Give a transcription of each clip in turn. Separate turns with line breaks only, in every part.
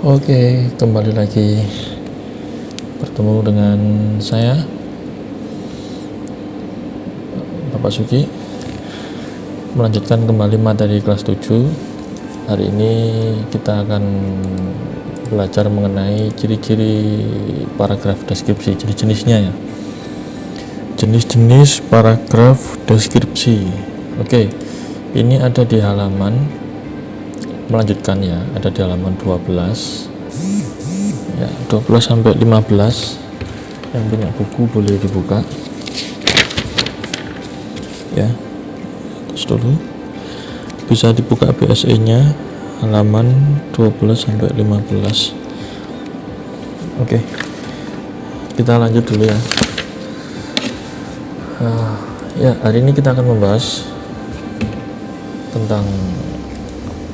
Oke, kembali lagi bertemu dengan saya, Bapak Suki, melanjutkan kembali materi kelas 7. Hari ini kita akan belajar mengenai ciri-ciri paragraf deskripsi, jenis-jenisnya ya. Jenis-jenis paragraf deskripsi. Oke, ini ada di halaman, melanjutkan ya, ada di halaman 12 ya, 12 sampai 15. Yang punya buku boleh dibuka ya, terus dulu bisa dibuka BSE nya halaman 12 sampai 15. Oke, kita lanjut dulu ya. Ya, hari ini kita akan membahas tentang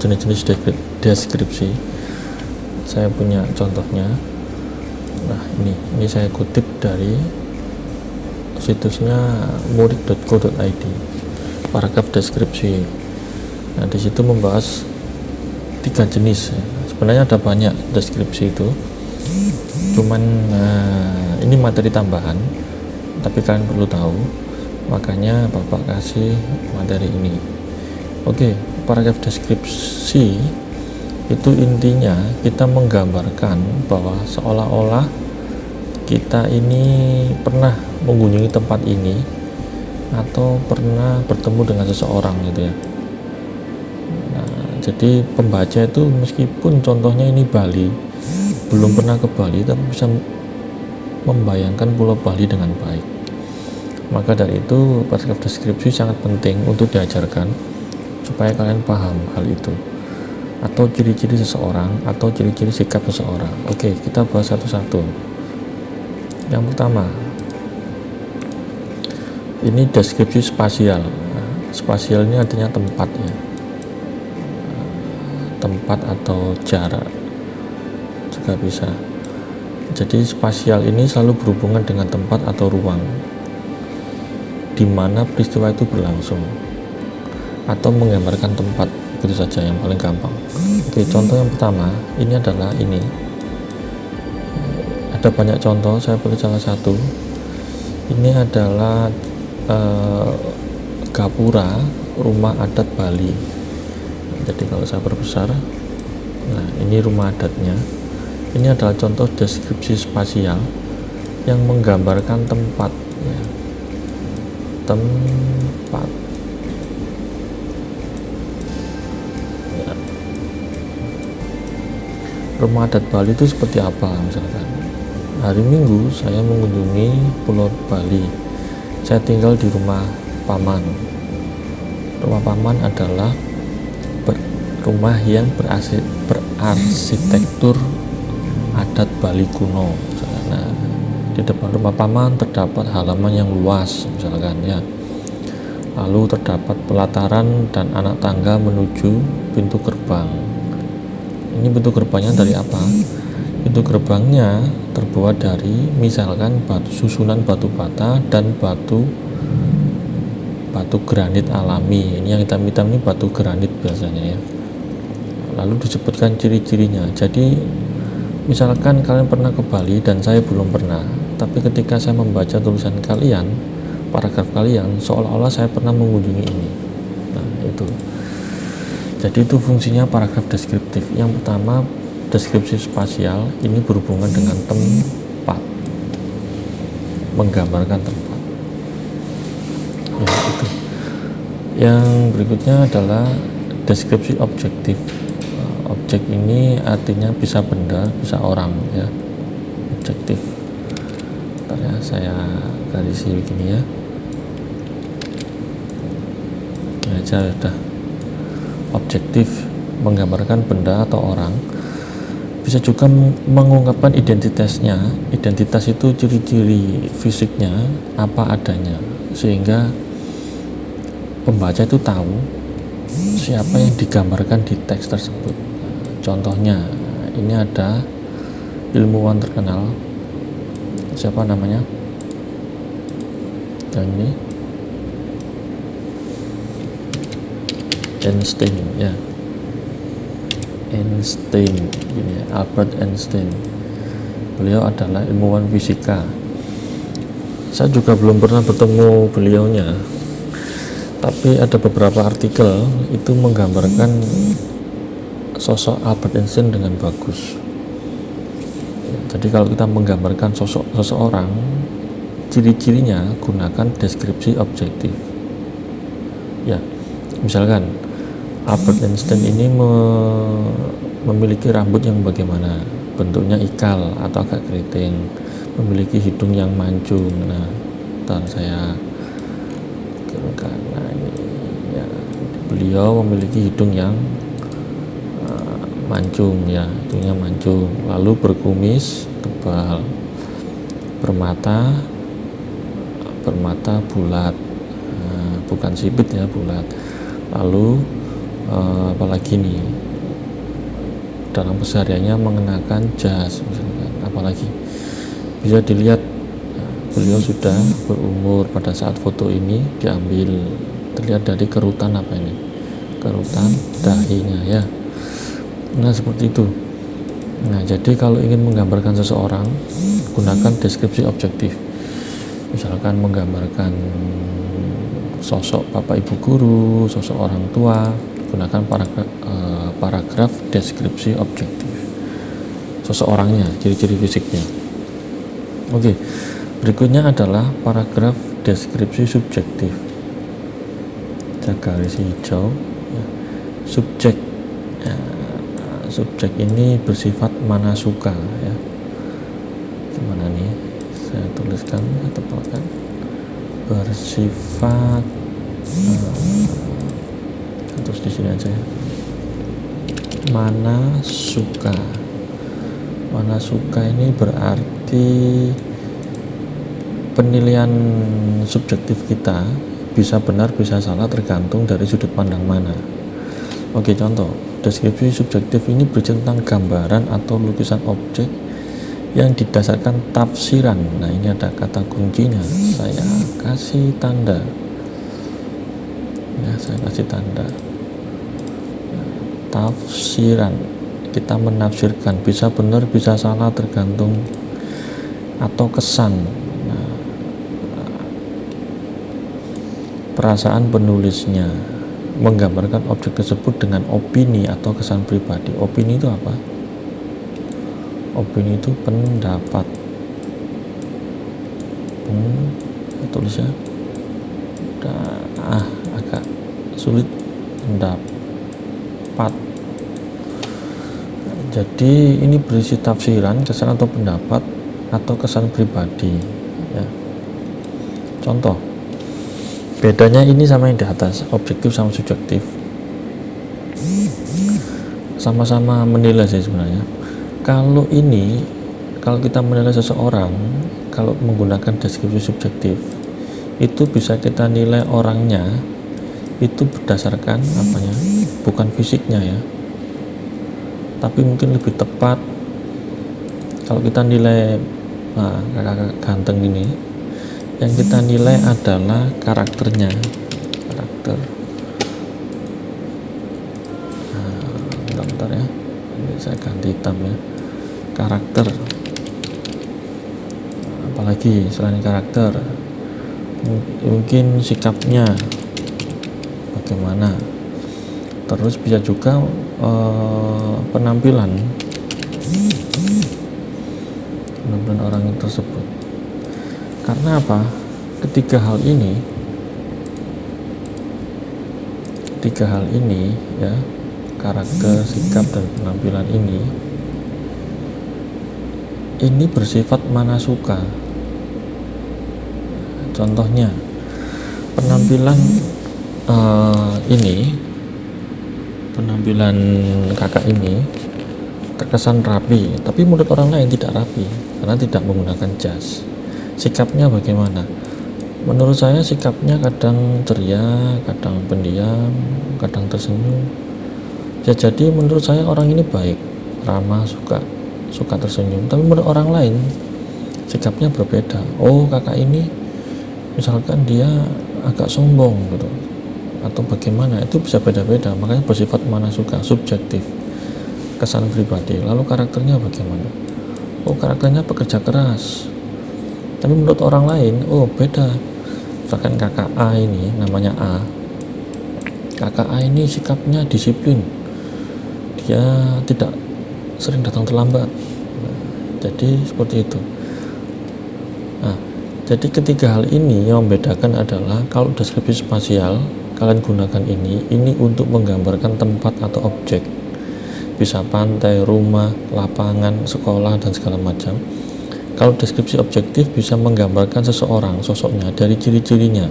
jenis-jenis deskripsi. Saya punya contohnya. Nah, ini saya kutip dari situsnya murid.co.id, paragraf deskripsi. Nah, di situ membahas 3 jenis. Sebenarnya ada banyak deskripsi itu, cuman ini materi tambahan, tapi kalian perlu tahu, makanya Bapak kasih materi ini. Oke, paragraf deskripsi itu intinya kita menggambarkan bahwa seolah-olah kita ini pernah mengunjungi tempat ini atau pernah bertemu dengan seseorang gitu ya. Nah, jadi pembaca itu meskipun contohnya ini Bali, belum pernah ke Bali, tapi bisa membayangkan Pulau Bali dengan baik. Maka dari itu paragraf deskripsi sangat penting untuk diajarkan supaya kalian paham hal itu, atau ciri-ciri seseorang atau ciri-ciri sikap seseorang. Oke, kita bahas satu-satu. Yang pertama, ini deskripsi spasial. Spasial ini artinya tempat ya, tempat atau jarak juga bisa. Jadi spasial ini selalu berhubungan dengan tempat atau ruang di mana peristiwa itu berlangsung, atau menggambarkan tempat, itu saja yang paling gampang. Oke, contoh yang pertama ini adalah ini. Ada banyak contoh, saya pilih salah satu. Ini adalah gapura rumah adat Bali. Jadi kalau saya perbesar, nah ini rumah adatnya. Ini adalah contoh deskripsi spasial yang menggambarkan tempat ya. Tempat. Rumah adat Bali itu seperti apa? Misalkan hari Minggu saya mengunjungi Pulau Bali, saya tinggal di rumah paman. Rumah paman adalah rumah yang berarsitektur adat Bali kuno. Nah, di depan rumah paman terdapat halaman yang luas misalkan ya, lalu terdapat pelataran dan anak tangga menuju pintu gerbang. Ini pintu gerbangnya dari apa? Pintu gerbangnya terbuat dari misalkan susunan batu bata dan batu granit alami. Ini yang hitam-hitam ini batu granit biasanya ya. Lalu disebutkan ciri-cirinya. Jadi misalkan kalian pernah ke Bali dan saya belum pernah, tapi ketika saya membaca tulisan kalian, paragraf kalian, seolah-olah saya pernah mengunjungi ini. Nah, itu. Jadi itu fungsinya paragraf deskriptif. Yang pertama, deskripsi spasial ini berhubungan dengan tempat, menggambarkan tempat ya, itu. Yang berikutnya adalah deskripsi objektif. Objek ini artinya bisa benda, bisa orang ya, objektif. Bentar ya, saya garisi begini ya. Ini aja udah. Objektif menggambarkan benda atau orang, bisa juga mengungkapkan identitasnya. Identitas itu ciri-ciri fisiknya apa adanya, sehingga pembaca itu tahu siapa yang digambarkan di teks tersebut. Contohnya ini ada ilmuwan terkenal, siapa namanya yang ini, Einstein ya. Einstein, gini ya, Albert Einstein. Beliau adalah ilmuwan fisika. Saya juga belum pernah bertemu beliaunya, tapi ada beberapa artikel itu menggambarkan sosok Albert Einstein dengan bagus. Jadi kalau kita menggambarkan sosok seseorang, ciri-cirinya gunakan deskripsi objektif. Ya, misalkan Albert Einstein ini memiliki rambut yang bagaimana, bentuknya ikal atau agak keriting, memiliki hidung yang mancung. Nah, ntar saya karena ini ya, beliau memiliki hidung yang mancung, ya, hidungnya mancung, lalu berkumis tebal, bermata bulat, bukan sipit ya, bulat. Lalu apalagi nih, dalam kesehariannya mengenakan jas misalkan. Apalagi bisa dilihat beliau sudah berumur pada saat foto ini diambil, terlihat dari kerutan apa ini, kerutan dahinya ya. Nah, seperti itu. Nah, jadi kalau ingin menggambarkan seseorang, gunakan deskripsi objektif. Misalkan menggambarkan sosok bapak ibu guru, sosok orang tua, gunakan paragraf deskripsi objektif. Seseorangnya, ciri-ciri fisiknya. Oke, berikutnya adalah paragraf deskripsi subjektif. Saya garis hijau. Ya. Subjek. Ya. Subjek ini bersifat manasuka ya. Gimana nih? Saya tuliskan, saya tepalkan. Bersifat terus di sini aja ya. Manasuka. Manasuka ini berarti penilaian subjektif kita bisa benar bisa salah tergantung dari sudut pandang mana. Oke, contoh. Deskripsi subjektif ini bercerita tentang gambaran atau lukisan objek yang didasarkan tafsiran. Nah, ini ada kata kuncinya. Saya kasih tanda. Ya, saya kasih tanda. Tafsiran. Kita menafsirkan, bisa benar, bisa salah tergantung, atau kesan. Nah, perasaan penulisnya menggambarkan objek tersebut dengan opini atau kesan pribadi. Opini itu apa? Opini itu pendapat. Tulisnya agak sulit, pendapat. Jadi ini berisi tafsiran, kesan atau pendapat atau kesan pribadi. Ya. Contoh. Bedanya ini sama yang di atas, objektif sama subjektif. Sama-sama menilai sih sebenarnya. Kalau kita menilai seseorang, kalau menggunakan deskripsi subjektif, itu bisa kita nilai orangnya itu berdasarkan apanya? Bukan fisiknya ya. Tapi mungkin lebih tepat kalau kita nilai kakak ganteng ini, yang kita nilai adalah karakternya. Karakter. Bentar ya. Ini saya ganti hitam ya. Karakter. Apalagi selain karakter, mungkin sikapnya bagaimana. Terus bisa juga penampilan orang tersebut. Karena apa? Ketiga hal ini ya, karakter, sikap, dan penampilan ini bersifat manasuka. Contohnya penampilan penampilan kakak ini terkesan rapi, tapi menurut orang lain tidak rapi karena tidak menggunakan jas. Sikapnya bagaimana? Menurut saya sikapnya kadang ceria, kadang pendiam, kadang tersenyum. Ya, jadi menurut saya orang ini baik, ramah, suka tersenyum. Tapi menurut orang lain sikapnya berbeda. Oh, kakak ini misalkan dia agak sombong gitu, atau bagaimana, itu bisa beda-beda. Makanya bersifat manasuka, subjektif. kesan pribadi. Lalu karakternya bagaimana? Oh, karakternya pekerja keras, tapi menurut orang lain, oh beda. Misalkan kakak A ini, namanya A. Kakak A ini sikapnya disiplin, dia tidak sering datang terlambat. Jadi seperti itu. Nah, jadi ketiga hal ini yang membedakan adalah kalau deskripsi spasial kalian gunakan ini untuk menggambarkan tempat atau objek, bisa pantai, rumah, lapangan, sekolah, dan segala macam. Kalau deskripsi objektif bisa menggambarkan seseorang, sosoknya dari ciri-cirinya,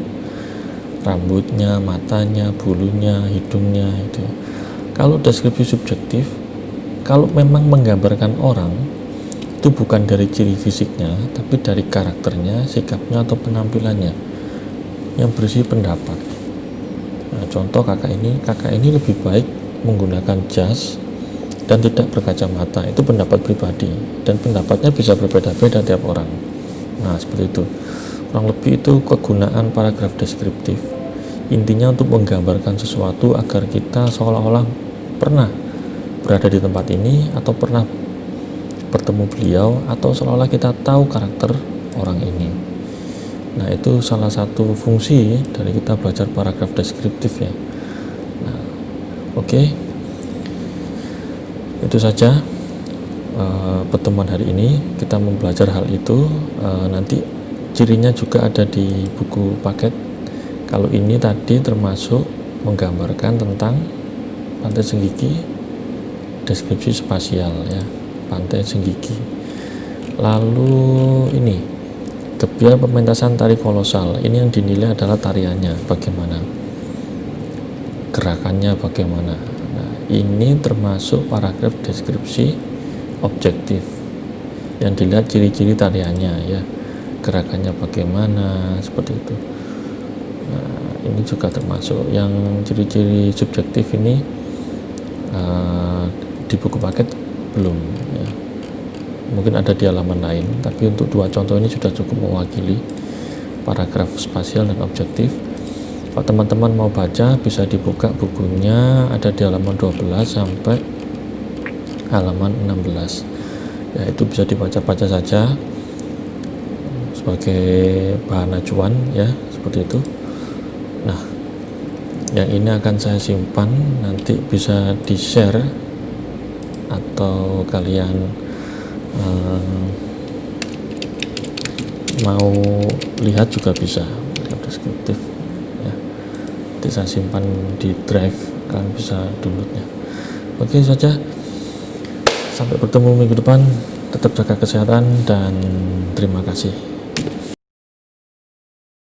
rambutnya, matanya, bulunya, hidungnya itu. Kalau deskripsi subjektif, kalau memang menggambarkan orang, itu bukan dari ciri fisiknya, tapi dari karakternya, sikapnya, atau penampilannya yang berisi pendapat. Nah, contoh kakak ini lebih baik menggunakan jas dan tidak berkacamata. Itu pendapat pribadi, dan pendapatnya bisa berbeda-beda tiap orang. Nah, seperti itu. Kurang lebih itu kegunaan paragraf deskriptif. Intinya untuk menggambarkan sesuatu agar kita seolah-olah pernah berada di tempat ini, atau pernah bertemu beliau, atau seolah-olah kita tahu karakter orang ini. Nah, itu salah satu fungsi dari kita belajar paragraf deskriptif ya. Nah, oke. Itu saja pertemuan hari ini. Kita belajar hal itu. Nanti cirinya juga ada di buku paket. Kalau ini tadi termasuk menggambarkan tentang Pantai Senggigi, deskripsi spasial ya, Pantai Senggigi. Lalu ini gebyar pementasan tari kolosal. Ini yang dinilai adalah tariannya bagaimana, gerakannya bagaimana. Nah, ini termasuk paragraf deskripsi objektif, yang dilihat ciri-ciri tariannya ya, gerakannya bagaimana, seperti itu. Nah, ini juga termasuk. Yang ciri-ciri subjektif ini di buku paket belum ya. Mungkin ada di halaman lain, tapi untuk dua contoh ini sudah cukup mewakili paragraf spasial dan objektif. Kalau teman-teman mau baca, bisa dibuka bukunya, ada di halaman 12 sampai halaman 16 ya. Itu bisa dibaca-baca saja sebagai bahan acuan ya, seperti itu. Nah, yang ini akan saya simpan, nanti bisa di-share atau kalian mau lihat juga bisa, deskriptif ya. Nanti saya simpan di drive, kalian bisa downloadnya. Oke saja, sampai bertemu minggu depan. Tetap jaga kesehatan dan terima kasih.